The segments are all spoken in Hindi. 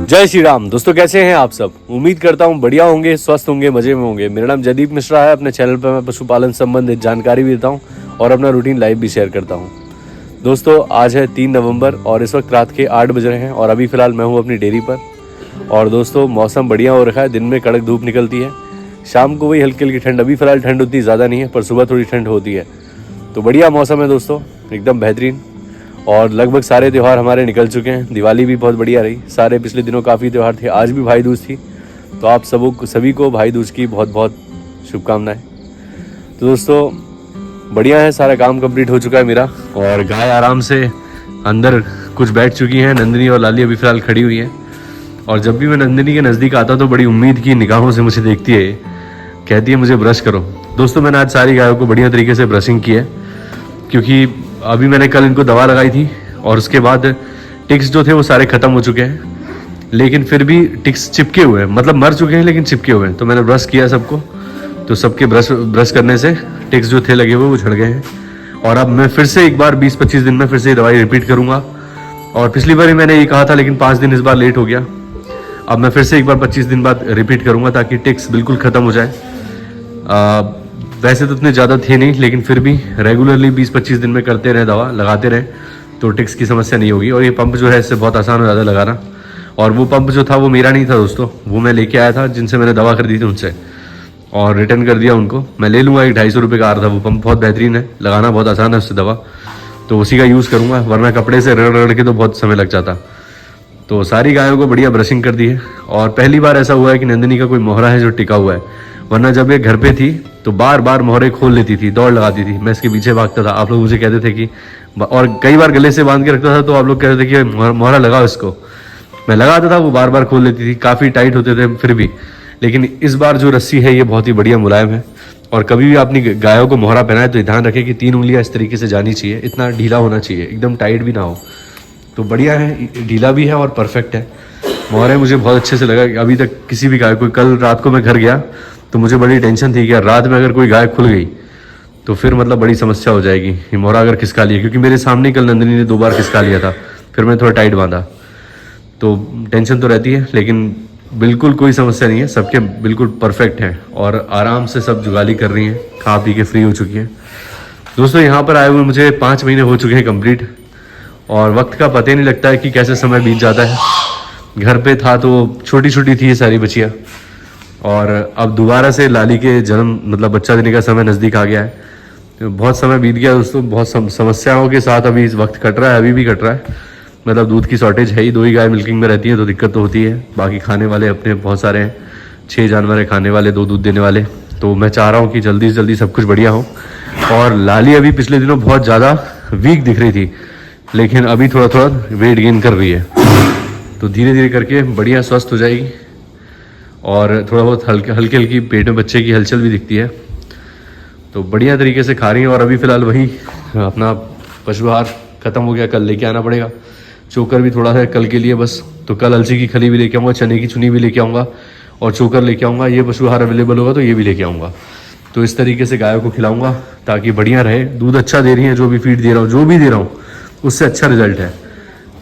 जय श्री राम दोस्तों, कैसे हैं आप सब। उम्मीद करता हूं बढ़िया होंगे, स्वस्थ होंगे, मजे में होंगे। मेरा नाम जयदीप मिश्रा है। अपने चैनल पर मैं पशुपालन संबंधित जानकारी भी देता हूं और अपना रूटीन लाइव भी शेयर करता हूं। दोस्तों, आज है 3 नवंबर और इस वक्त रात के 8 बज रहे हैं और अभी फ़िलहाल मैं हूं अपनी डेयरी पर। और दोस्तों, मौसम बढ़िया हो रखा है। दिन में कड़क धूप निकलती है, शाम को वही हल्की हल्की ठंड। अभी फ़िलहाल ठंड उतनी ज़्यादा नहीं है, पर सुबह थोड़ी ठंड होती है। तो बढ़िया मौसम है दोस्तों, एकदम बेहतरीन। और लगभग सारे त्यौहार हमारे निकल चुके हैं। दिवाली भी बहुत बढ़िया रही। सारे पिछले दिनों काफ़ी त्यौहार थे। आज भी भाई दूज थी, तो आप सभी को भाई दूज की बहुत बहुत शुभकामनाएं। तो दोस्तों, बढ़िया है, सारा काम कंप्लीट हो चुका है मेरा। और गाय आराम से अंदर कुछ बैठ चुकी हैं। नंदिनी और लाली अभी फ़िलहाल खड़ी हुई है। और जब भी मैं नंदिनी के नज़दीक आता तो बड़ी उम्मीद की निगाहों से मुझे देखती है, कहती है मुझे ब्रश करो। दोस्तों, मैंने आज सारी गायों को बढ़िया तरीके से ब्रशिंग की है, क्योंकि अभी मैंने कल इनको दवा लगाई थी और उसके बाद टिक्स जो थे वो सारे ख़त्म हो चुके हैं, लेकिन फिर भी टिक्स चिपके हुए हैं, मतलब मर चुके हैं लेकिन चिपके हुए हैं। तो मैंने ब्रश किया सबको, तो सबके ब्रश करने से टिक्स जो थे लगे हुए वो झड़ गए हैं। और अब मैं फिर से एक बार 20-25 दिन में फिर से दवाई रिपीट करूँगा। और पिछली बार मैंने ये कहा था, लेकिन 5 दिन इस बार लेट हो गया। अब मैं फिर से एक बार 25 दिन बाद रिपीट करूँगा, ताकि टिक्स बिल्कुल ख़त्म हो जाए। वैसे तो इतने ज़्यादा थे नहीं, लेकिन फिर भी रेगुलरली 20-25 दिन में करते रहे, दवा लगाते रहे, तो टिक्स की समस्या नहीं होगी। और ये पंप जो है इससे बहुत आसान हो जाता है लगाना। और वो पंप जो था वो मेरा नहीं था दोस्तों, वो मैं लेके आया था जिनसे मैंने दवा खरीदी थी उनसे, और रिटर्न कर दिया उनको। मैं ले लूँगा, 250 रुपये का आ रहा था वो पंप। बहुत बेहतरीन है, लगाना बहुत आसान है उससे दवा, तो उसी का यूज़ करूँगा, वरना कपड़े से रगड़ के तो बहुत समय लग जाता। तो सारी गायों को बढ़िया ब्रशिंग कर दी है। और पहली बार ऐसा हुआ है कि नंदिनी का कोई मोहरा है जो टिका हुआ है, वरना जब ये घर पे थी तो बार बार मोहरे खोल लेती थी, दौड़ लगाती थी। मैं इसके पीछे भागता था, आप लोग मुझे कहते थे कि, और कई बार गले से बांध के रखता था तो आप लोग कहते थे कि मोहरा लगाओ इसको। मैं लगाता था, वो बार बार खोल लेती थी। काफ़ी टाइट होते थे फिर भी, लेकिन इस बार जो रस्सी है ये बहुत ही बढ़िया मुलायम है। और कभी भी अपनी गायों को मोहरा पहनाए तो ध्यान रखें कि 3 उंगलियाँ इस तरीके से जानी चाहिए, इतना ढीला होना चाहिए, एकदम टाइट भी ना हो। तो बढ़िया है, ढीला भी है और परफेक्ट है। मोहरे मुझे बहुत अच्छे से लगा। अभी तक किसी भी गाय को, कल रात को मैं घर गया तो मुझे बड़ी टेंशन थी कि यार रात में अगर कोई गाय खुल गई तो फिर मतलब बड़ी समस्या हो जाएगी, ये मोहरा अगर खिसका लिया, क्योंकि मेरे सामने कल नंदिनी ने 2 बार खिसका लिया था। फिर मैं थोड़ा टाइट बांधा, तो टेंशन तो रहती है, लेकिन बिल्कुल कोई समस्या नहीं है। सबके बिल्कुल परफेक्ट हैं और आराम से सब जुगाली कर रही हैं, खा पी के फ्री हो चुकी हैं। दोस्तों, यहाँ पर आए हुए मुझे 5 महीने हो चुके हैं कंप्लीट, और वक्त का पता ही नहीं लगता है कि कैसे समय बीत जाता है। घर पे था तो छोटी छोटी थी ये सारी बच्चियाँ, और अब दोबारा से लाली के जन्म मतलब बच्चा देने का समय नज़दीक आ गया है। तो बहुत समय बीत गया दोस्तों, बहुत समस्याओं के साथ अभी इस वक्त कट रहा है, अभी भी कट रहा है। मतलब दूध की शॉर्टेज है ही, 2 ही गाय मिल्किंग में रहती है तो दिक्कत तो होती है। बाकी खाने वाले अपने बहुत सारे हैं, 6 जानवर है खाने वाले, 2 दूध देने वाले। तो मैं चाह रहा हूँ कि जल्दी से जल्दी सब कुछ बढ़िया हो। और लाली अभी पिछले दिनों बहुत ज़्यादा वीक दिख रही थी, लेकिन अभी थोड़ा थोड़ा वेट गेन कर रही है, तो धीरे धीरे करके बढ़िया स्वस्थ हो जाएगी। और थोड़ा बहुत हल्की हल्की पेट में बच्चे की हलचल भी दिखती है, तो बढ़िया तरीके से खा रही है। और अभी फ़िलहाल वही अपना पशु आहार ख़त्म हो गया, कल लेके आना पड़ेगा। चोकर भी थोड़ा है कल के लिए बस, तो कल अलसी की खली भी लेके आऊँगा, चने की चुनी भी लेके आऊँगा और चोकर लेके आऊँगा। ये पशु आहार अवेलेबल होगा तो ये भी लेके आऊँगा। तो इस तरीके से गायों को खिलाऊँगा ताकि बढ़िया रहे। दूध अच्छा दे रही है, जो भी फीड दे रहा हूँ, जो भी दे रहा हूँ उससे अच्छा रिजल्ट है।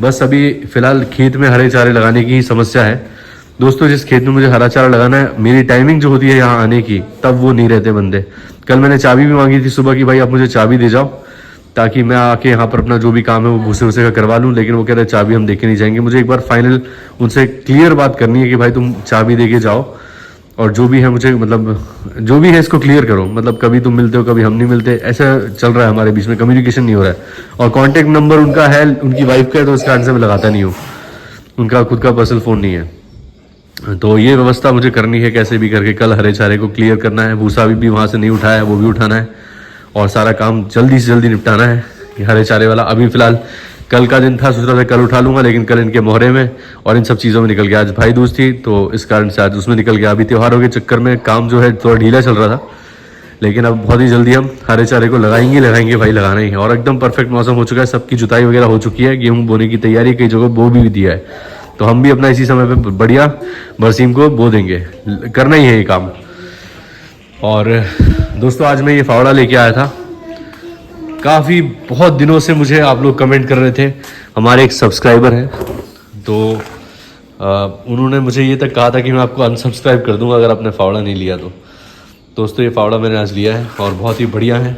बस अभी फ़िलहाल खेत में हरे चारे लगाने की ही समस्या है दोस्तों। जिस खेत में मुझे हरा चारा लगाना है, मेरी टाइमिंग जो होती है यहाँ आने की, तब वो नहीं रहते बंदे। कल मैंने चाबी भी मांगी थी सुबह की, भाई आप मुझे चाबी दे जाओ ताकि मैं आके यहाँ पर अपना जो भी काम है वो भूसे वूसे का करवा लूँ, लेकिन वो कह रहे चाबी हम देके नहीं जाएंगे। मुझे एक बार फाइनल उनसे क्लियर बात करनी है कि भाई तुम चाबी दे के जाओ, और जो भी है मुझे मतलब जो भी है इसको क्लियर करो। मतलब कभी तुम मिलते हो, कभी हम नहीं मिलते, ऐसा चल रहा है हमारे बीच में, कम्युनिकेशन नहीं हो रहा है। और कॉन्टैक्ट नंबर उनका है, उनकी वाइफ का है, तो उस कारण से मैं लगाता नहीं हूँ, उनका खुद का पर्सनल फ़ोन नहीं है। तो ये व्यवस्था मुझे करनी है कैसे भी करके। कल हरे चारे को क्लियर करना है, भूसा भी वहाँ से नहीं उठाया है, वो भी उठाना है, और सारा काम जल्दी से जल्दी निपटाना है हरे चारे वाला। अभी फ़िलहाल कल का दिन था, सोच रहा था कल उठा लूँगा, लेकिन कल इनके मोहरे में और इन सब चीज़ों में निकल गया। आज भाई दूज थी तो इस कारण से आज उसमें निकल गया। अभी त्योहारों के चक्कर में काम जो है थोड़ा ढीला चल रहा था, लेकिन अब बहुत ही जल्दी हम हरे चारे को लगाएंगे भाई, लगाना ही है। और एकदम परफेक्ट मौसम हो चुका है, सबकी जुताई वगैरह हो चुकी है, गेहूँ बोने की तैयारी, कई जगह बो भी दिया है। तो हम भी अपना इसी समय पे बढ़िया बरसीम को बो देंगे, करना ही है ये काम। और दोस्तों, आज मैं ये फावड़ा लेके आया था। काफ़ी बहुत दिनों से मुझे आप लोग कमेंट कर रहे थे, हमारे एक सब्सक्राइबर हैं, तो उन्होंने मुझे ये तक कहा था कि मैं आपको अनसब्सक्राइब कर दूंगा अगर आपने फावड़ा नहीं लिया तो। दोस्तों ये फावड़ा मैंने आज लिया है और बहुत ही बढ़िया है।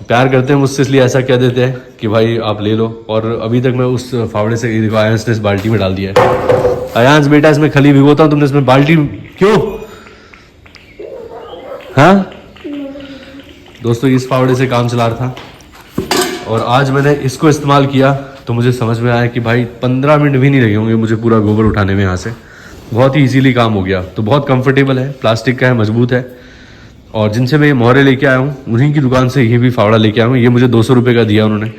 प्यार करते हैं मुझसे इसलिए ऐसा कह देते हैं कि भाई आप ले लो। और अभी तक मैं उस फावड़े से देखो आयांस ने इस बाल्टी में डाल दिया है। आयांस बेटा इसमें खली भिगोता हूँ, तुमने इसमें बाल्टी क्यों? हाँ दोस्तों इस फावड़े से काम चला रहा था और आज मैंने इसको इस्तेमाल किया तो मुझे समझ में आया कि भाई 15 मिनट भी नहीं लगे होंगे मुझे पूरा गोबर उठाने में यहाँ से। बहुत ही इजीली काम हो गया। तो बहुत कंफर्टेबल है, प्लास्टिक का है, मजबूत है। और जिनसे मैं ये मोहरे लेके आया हूँ उन्हीं की दुकान से ये भी फावड़ा लेके आया हूँ। ये मुझे 200 रुपये का दिया उन्होंने।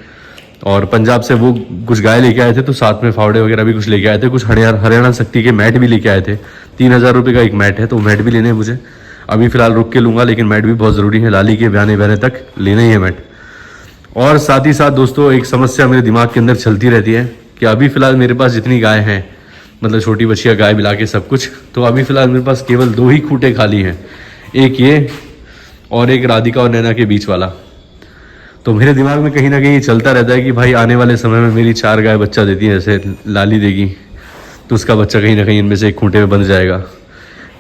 और पंजाब से वो कुछ गाय लेके आए थे तो साथ में फावड़े वगैरह भी कुछ लेके आए थे। कुछ हरियाणा शक्ति के मैट भी लेके आए थे। 3000 रुपये का एक मैट है तो मैट भी लेने हैं मुझे। अभी फिलहाल रुक के लूँगा लेकिन मैट भी बहुत ज़रूरी है। लाली के बयाने बयाने तक लेना ही है मैट। और साथ ही साथ दोस्तों एक समस्या मेरे दिमाग के अंदर चलती रहती है कि अभी फ़िलहाल मेरे पास जितनी गाय हैं, मतलब छोटी बच्चियाँ गाय मिला के सब कुछ, तो अभी फ़िलहाल मेरे पास केवल 2 ही खूंटे खाली हैं। एक ये और एक राधिका और नैना के बीच वाला। तो मेरे दिमाग में कहीं ना कहीं चलता रहता है कि भाई आने वाले समय में मेरी 4 गाय बच्चा देती हैं, जैसे लाली देगी तो उसका बच्चा कहीं ना कहीं इनमें से एक खूंटे में बंध जाएगा।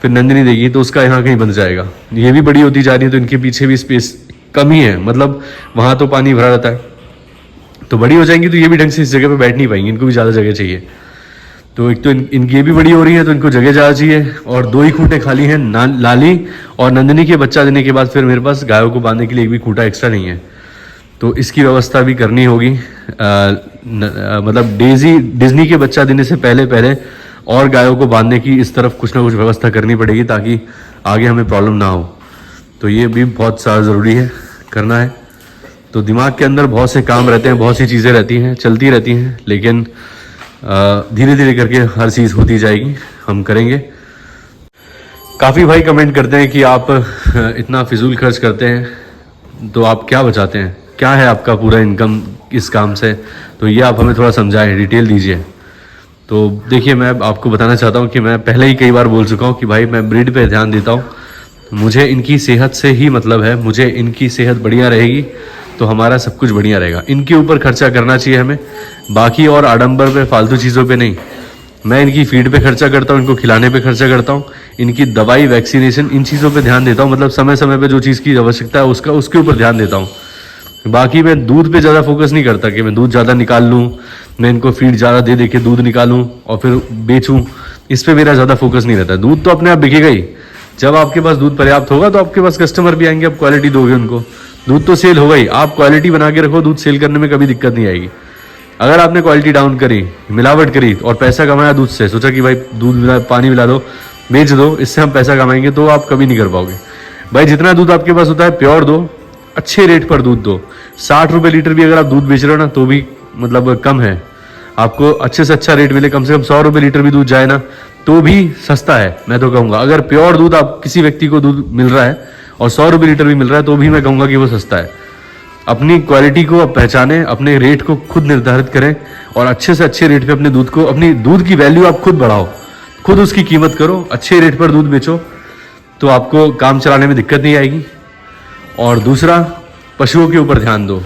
फिर नंदिनी देगी तो उसका यहाँ कहीं बंध जाएगा। ये भी बड़ी होती जा रही है तो इनके पीछे भी स्पेस कमी है, मतलब वहाँ तो पानी भरा रहता है। तो बड़ी हो जाएंगी तो ये भी ढंग से इस जगह पे बैठ नहीं पाएंगी, इनको भी ज़्यादा जगह चाहिए। तो एक तो इनकी भी बड़ी हो रही है तो इनको जगह ज़्यादा चाहिए। और 2 ही खूंटे खाली हैं, लाली और नंदिनी के बच्चा देने के बाद फिर मेरे पास गायों को बांधने के लिए एक भी खूंटा एक्स्ट्रा नहीं है। तो इसकी व्यवस्था भी करनी होगी। मतलब डिज्नी के बच्चा देने से पहले और गायों को बांधने की इस तरफ कुछ ना कुछ व्यवस्था करनी पड़ेगी ताकि आगे हमें प्रॉब्लम ना हो। तो ये भी बहुत ज़्यादा ज़रूरी है, करना है। तो दिमाग के अंदर बहुत से काम रहते हैं, बहुत सी चीज़ें रहती हैं, चलती रहती हैं, लेकिन धीरे धीरे करके हर चीज़ होती जाएगी, हम करेंगे। काफ़ी भाई कमेंट करते हैं कि आप इतना फिजूल खर्च करते हैं तो आप क्या बचाते हैं, क्या है आपका पूरा इनकम इस काम से, तो ये आप हमें थोड़ा समझाएं, डिटेल दीजिए। तो देखिए मैं आपको बताना चाहता हूँ कि मैं पहले ही कई बार बोल चुका हूँ कि भाई मैं ब्रीड पे ध्यान देता हूँ। मुझे इनकी सेहत से ही मतलब है, मुझे इनकी सेहत बढ़िया रहेगी तो हमारा सब कुछ बढ़िया रहेगा। इनके ऊपर खर्चा करना चाहिए हमें, बाकी और आडंबर पे फालतू चीज़ों पे नहीं। मैं इनकी फीड पे खर्चा करता हूँ, इनको खिलाने पे खर्चा करता हूँ, इनकी दवाई, वैक्सीनेशन, इन चीज़ों पे ध्यान देता हूँ। मतलब समय समय पे जो चीज़ की आवश्यकता है उसके ऊपर ध्यान देता हूँ। बाकी मैं दूध पे ज़्यादा फोकस नहीं करता कि मैं दूध ज़्यादा निकाल लूँ, मैं इनको फीड ज़्यादा दे के दूध निकालूँ और फिर बेचूँ, इस पर मेरा ज़्यादा फोकस नहीं रहता। दूध तो अपने आप बिकेगा ही। जब आपके पास दूध पर्याप्त होगा तो आपके पास कस्टमर भी आएंगे, आप क्वालिटी दोगे उनको, दूध तो सेल होगा ही। आप क्वालिटी बना के रखो, दूध सेल करने में कभी दिक्कत नहीं आएगी। अगर आपने क्वालिटी डाउन करी, मिलावट करी और पैसा कमाया दूध से, सोचा कि भाई दूध मिला, पानी मिला दो, बेच दो, इससे हम पैसा कमाएंगे, तो आप कभी नहीं कर पाओगे। भाई जितना दूध आपके पास होता है प्योर दो, अच्छे रेट पर दूध दो। 60 रुपये लीटर भी अगर आप दूध बेच रहे हो ना तो भी मतलब कम है, आपको अच्छे से अच्छा रेट मिले। कम से कम 100 रुपये लीटर भी दूध जाए ना तो भी सस्ता है, मैं तो कहूँगा। अगर प्योर दूध आप किसी व्यक्ति को दूध मिल रहा है और 100 रुपये लीटर भी मिल रहा है तो भी मैं कहूँगा कि वो सस्ता है। अपनी क्वालिटी को आप पहचानें, अपने रेट को खुद निर्धारित करें और अच्छे से अच्छे रेट पे अपने दूध को, अपनी दूध की वैल्यू आप खुद बढ़ाओ, खुद उसकी कीमत करो, अच्छे रेट पर दूध बेचो तो आपको काम चलाने में दिक्कत नहीं आएगी। और दूसरा, पशुओं के ऊपर ध्यान दो।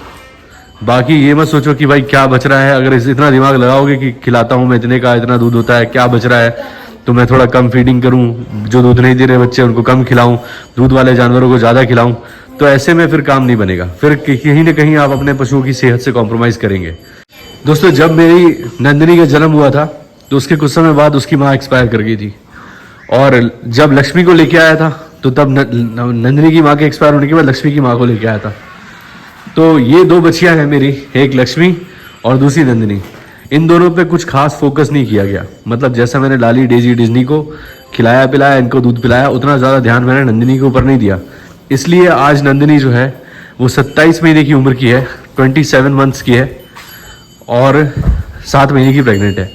बाकी ये मत सोचो कि भाई क्या बच रहा है। अगर इतना दिमाग लगाओगे कि खिलाता हूँ मैं इतने का, इतना दूध होता है, क्या बच रहा है तो मैं थोड़ा कम फीडिंग करूँ, जो दूध नहीं दे रहे बच्चे उनको कम खिलाऊँ, दूध वाले जानवरों को ज़्यादा खिलाऊँ, तो ऐसे में फिर काम नहीं बनेगा। फिर कहीं ना कहीं आप अपने पशुओं की सेहत से कॉम्प्रोमाइज़ करेंगे। दोस्तों जब मेरी नंदिनी का जन्म हुआ था तो उसके कुछ समय बाद उसकी माँ एक्सपायर कर गई थी। और जब लक्ष्मी को लेके आया था तो तब नंदिनी की माँ के एक्सपायर होने के बाद लक्ष्मी की माँ को लेके आया था। तो ये 2 बच्चियाँ हैं मेरी, एक लक्ष्मी और दूसरी नंदिनी। इन दोनों पे कुछ खास फोकस नहीं किया गया। मतलब जैसा मैंने लाली, डेजी, डिज्नी को खिलाया पिलाया, इनको दूध पिलाया, उतना ज़्यादा ध्यान मैंने नंदिनी के ऊपर नहीं दिया। इसलिए आज नंदिनी जो है वो 27 महीने की उम्र की है, 27 मंथ्स की है और 7 महीने की प्रेग्नेंट है।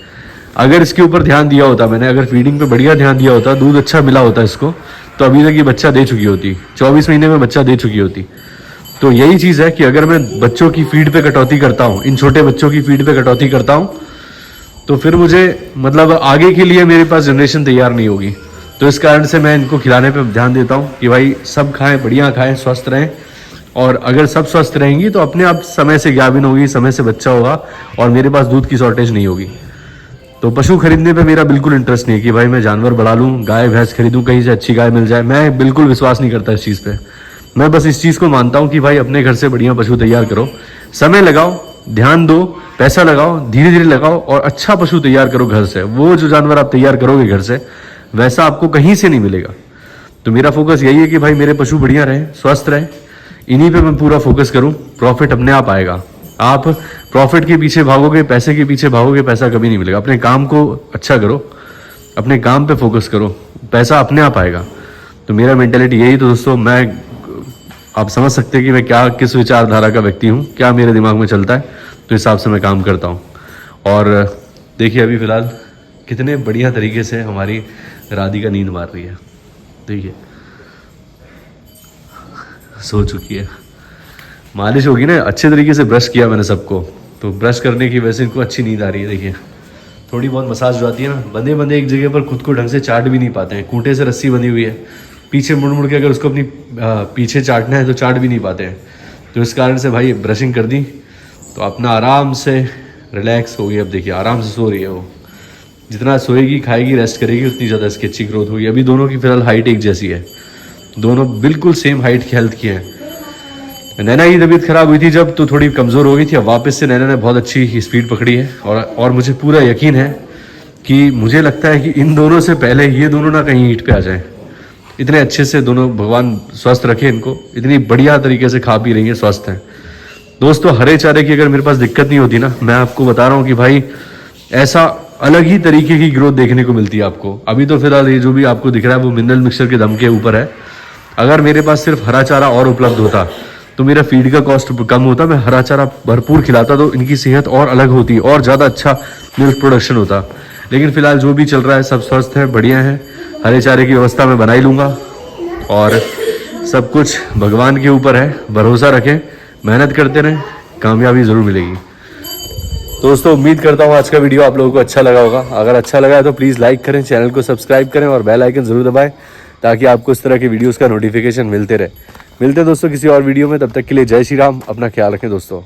अगर इसके ऊपर ध्यान दिया होता मैंने, अगर फीडिंग पे बढ़िया ध्यान दिया होता, दूध अच्छा मिला होता इसको, तो अभी तक ये बच्चा दे चुकी होती, 24 महीने में बच्चा दे चुकी होती। तो यही चीज़ है कि अगर मैं बच्चों की फीड पे कटौती करता हूँ, इन छोटे बच्चों की फीड पे कटौती करता हूँ, तो फिर मुझे मतलब आगे के लिए मेरे पास जनरेशन तैयार नहीं होगी। तो इस कारण से मैं इनको खिलाने पे ध्यान देता हूँ कि भाई सब खाएं, बढ़िया खाएं, स्वस्थ रहें। और अगर सब स्वस्थ रहेंगी तो अपने आप समय से गाभिन होगी, समय से बच्चा होगा और मेरे पास दूध की शॉर्टेज नहीं होगी। तो पशु खरीदने पे मेरा बिल्कुल इंटरेस्ट नहीं है कि भाई मैं जानवर बढ़ा लूँ, गाय भैंस खरीदूँ, कहीं से अच्छी गाय मिल जाए। मैं बिल्कुल विश्वास नहीं करता इस चीज़ पे। मैं बस इस चीज़ को मानता हूँ कि भाई अपने घर से बढ़िया पशु तैयार करो, समय लगाओ, ध्यान दो, पैसा लगाओ, धीरे धीरे लगाओ और अच्छा पशु तैयार करो घर से। वो जो जानवर आप तैयार करोगे घर से, वैसा आपको कहीं से नहीं मिलेगा। तो मेरा फोकस यही है कि भाई मेरे पशु बढ़िया रहे, स्वस्थ रहे, इन्हीं पे मैं पूरा फोकस करूं। प्रॉफिट अपने आप आएगा। आप प्रॉफिट के पीछे भागोगे, पैसे के पीछे भागोगे, पैसा कभी नहीं मिलेगा। अपने काम को अच्छा करो, अपने काम पे फोकस करो, पैसा अपने आप आएगा। तो मेरा मेंटेलिटी यही। तो दोस्तों आप समझ सकते हैं कि मैं क्या, किस विचारधारा का व्यक्ति हूँ, क्या मेरे दिमाग में चलता है, तो हिसाब से मैं काम करता हूँ। और देखिए अभी फ़िलहाल कितने बढ़िया तरीके से हमारी राधिका नींद मार रही है। देखिए सो चुकी है। मालिश होगी ना, अच्छे तरीके से ब्रश किया मैंने सबको, तो ब्रश करने की वजह से इनको अच्छी नींद आ रही है। देखिए थोड़ी बहुत मसाज हो जाती है ना। बंदे बंदे एक जगह पर खुद को ढंग से चाट भी नहीं पाते हैं। खूंटे से रस्सी बंधी हुई है, पीछे मुड़ मुड़ के अगर उसको अपनी पीछे चाटना है तो चाट भी नहीं पाते हैं। तो इस कारण से भाई ब्रशिंग कर दी तो अपना आराम से रिलैक्स हो गई। अब देखिए आराम से सो रही है वो। जितना सोएगी, खाएगी, रेस्ट करेगी, उतनी ज़्यादा इसकी अच्छी ग्रोथ होगी। अभी दोनों की फिलहाल हाइट एक जैसी है, दोनों बिल्कुल सेम हाइट की, हेल्थ की है। नैना की तबीयत खराब हुई थी जब, तो थोड़ी कमज़ोर हो गई थी। अब वापस से नैना ने बहुत अच्छी स्पीड पकड़ी है। और मुझे पूरा यकीन है कि मुझे लगता है कि इन दोनों से पहले ये दोनों ना कहीं हीट पे आ जाए। इतने अच्छे से दोनों भगवान स्वस्थ रखे इनको, इतनी बढ़िया तरीके से खा पी रही हैं, स्वस्थ हैं। दोस्तों हरे चारे की अगर मेरे पास दिक्कत नहीं होती ना, मैं आपको बता रहा हूँ कि भाई ऐसा अलग ही तरीके की ग्रोथ देखने को मिलती है आपको। अभी तो फिलहाल ये जो भी आपको दिख रहा है वो मिनरल मिक्सचर के दम के ऊपर है। अगर मेरे पास सिर्फ हरा चारा और उपलब्ध होता तो मेरा फीड का कॉस्ट कम होता, मैं हरा चारा भरपूर खिलाता तो इनकी सेहत और अलग होती और ज़्यादा अच्छा मिल्क प्रोडक्शन होता। लेकिन फिलहाल जो भी चल रहा है सब स्वस्थ है, बढ़िया है। हरे चारे की व्यवस्था मैं बना ही लूँगा और सब कुछ भगवान के ऊपर है। भरोसा रखें, मेहनत करते रहें, कामयाबी ज़रूर मिलेगी। दोस्तों उम्मीद करता हूँ आज का वीडियो आप लोगों को अच्छा लगा होगा। अगर अच्छा लगा है तो प्लीज़ लाइक करें, चैनल को सब्सक्राइब करें और बेल आइकन ज़रूर दबाएं ताकि आपको इस तरह के वीडियोस का नोटिफिकेशन मिलते रहे। मिलते हैं दोस्तों किसी और वीडियो में, तब तक के लिए जय श्री राम। अपना ख्याल रखें दोस्तों।